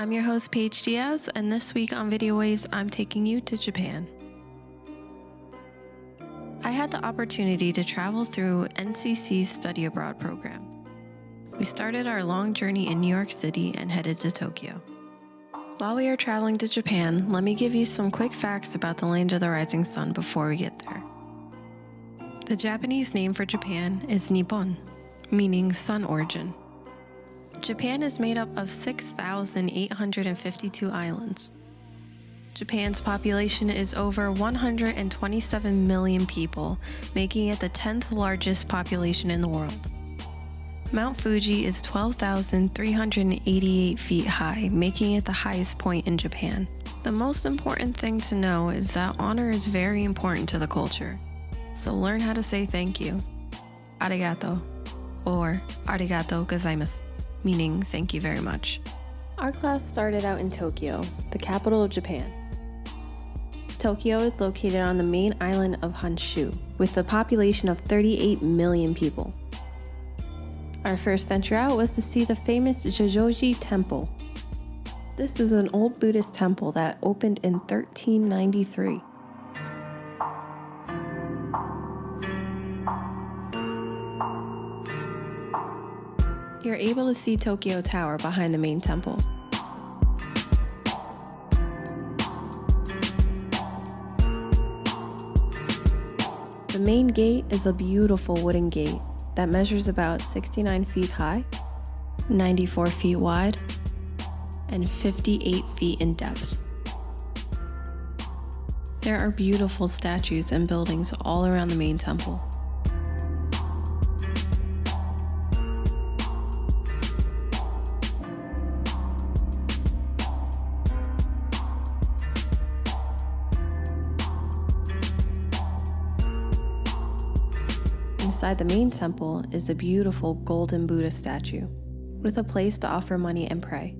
I'm your host, Paige Diaz, and this week on Video Waves, I'm taking you to Japan. I had the opportunity to travel through NCC's study abroad program. We started our long journey in New York City and headed to Tokyo. While we are traveling to Japan, let me give you some quick facts about the land of the rising sun before we get there. The Japanese name for Japan is Nippon, meaning sun origin. Japan is made up of 6,852 islands. Japan's population is over 127 million people, making it the 10th largest population in the world. Mount Fuji is 12,388 feet high, making it the highest point in Japan. The most important thing to know is that honor is very important to the culture. So learn how to say thank you. Arigato, or arigato gozaimasu, meaning thank you very much. Our class started out in Tokyo, the capital of Japan. Tokyo is located on the main island of Honshu, with a population of 38 million people. Our first venture out was to see the famous Jojoji Temple. This is an old Buddhist temple that opened in 1393. You're able to see Tokyo Tower behind the main temple. The main gate is a beautiful wooden gate that measures about 69 feet high, 94 feet wide, and 58 feet in depth. There are beautiful statues and buildings all around the main temple. Inside the main temple is a beautiful golden Buddha statue with a place to offer money and pray.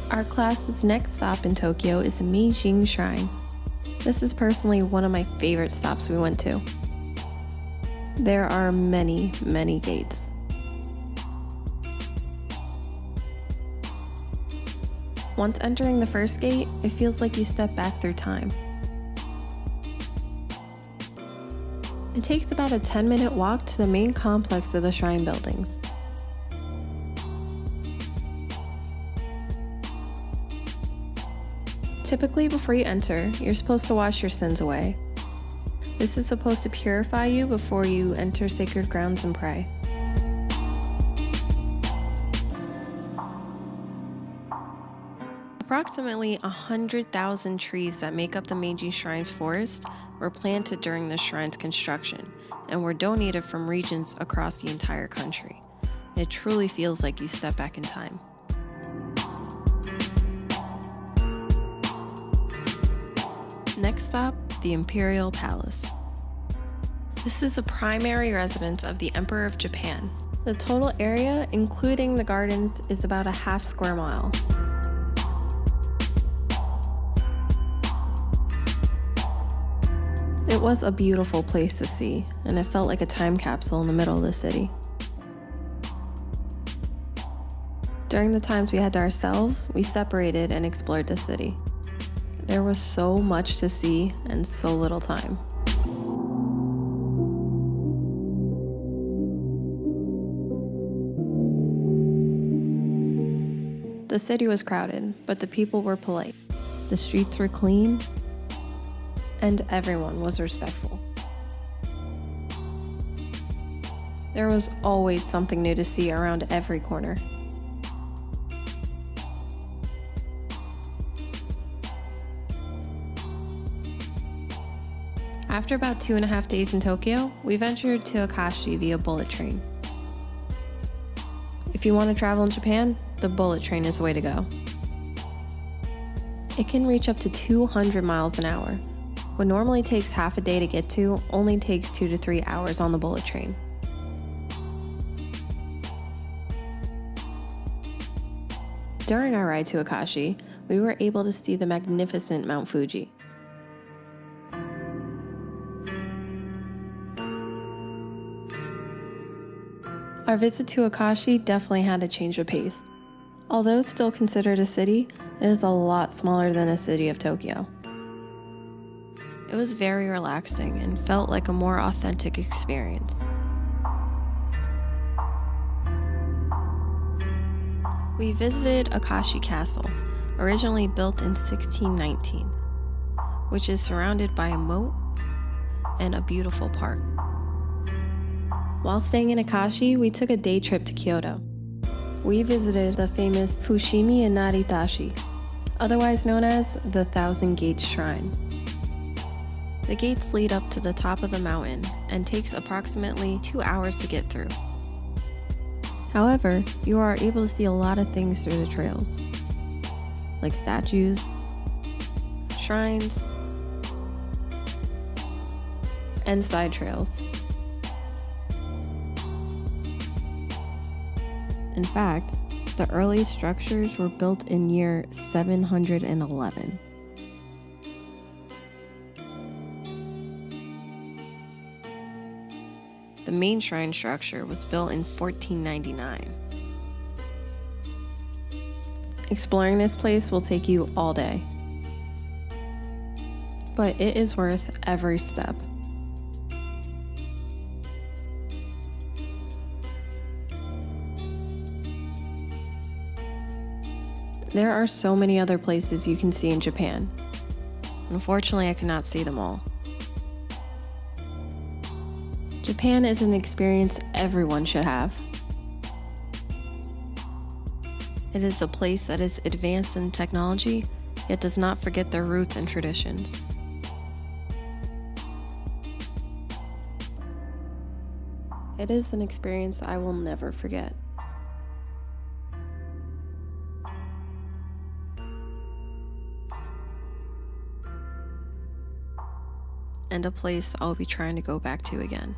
Our class's next stop in Tokyo is the Meijin Shrine. This is personally one of my favorite stops we went to. There are many, many gates. Once entering the first gate, it feels like you step back through time. It takes about a 10-minute walk to the main complex of the shrine buildings. Typically, before you enter, you're supposed to wash your sins away. This is supposed to purify you before you enter sacred grounds and pray. Approximately 100,000 trees that make up the Meiji Shrine's forest were planted during the shrine's construction and were donated from regions across the entire country. It truly feels like you step back in time. Next stop, the Imperial Palace. This is the primary residence of the Emperor of Japan. The total area, including the gardens, is about a half square mile. It was a beautiful place to see, and it felt like a time capsule in the middle of the city. During the times we had to ourselves, we separated and explored the city. There was so much to see and so little time. The city was crowded, but the people were polite. The streets were clean, and everyone was respectful. There was always something new to see around every corner. After about 2.5 days in Tokyo, we ventured to Akashi via bullet train. If you want to travel in Japan, the bullet train is the way to go. It can reach up to 200 miles an hour. What normally takes half a day to get to only takes 2 to 3 hours on the bullet train. During our ride to Akashi, we were able to see the magnificent Mount Fuji. Our visit to Akashi definitely had a change of pace. Although it's still considered a city, it is a lot smaller than a city of Tokyo. It was very relaxing and felt like a more authentic experience. We visited Akashi Castle, originally built in 1619, which is surrounded by a moat and a beautiful park. While staying in Akashi, we took a day trip to Kyoto. We visited the famous Fushimi Inari Tashi, otherwise known as the Thousand Gates Shrine. The gates lead up to the top of the mountain and takes approximately 2 hours to get through. However, you are able to see a lot of things through the trails, like statues, shrines, and side trails. In fact, the earliest structures were built in year 711. The main shrine structure was built in 1499. Exploring this place will take you all day, but it is worth every step. There are so many other places you can see in Japan. Unfortunately, I cannot see them all. Japan is an experience everyone should have. It is a place that is advanced in technology, yet does not forget their roots and traditions. It is an experience I will never forget. And a place I'll be trying to go back to again.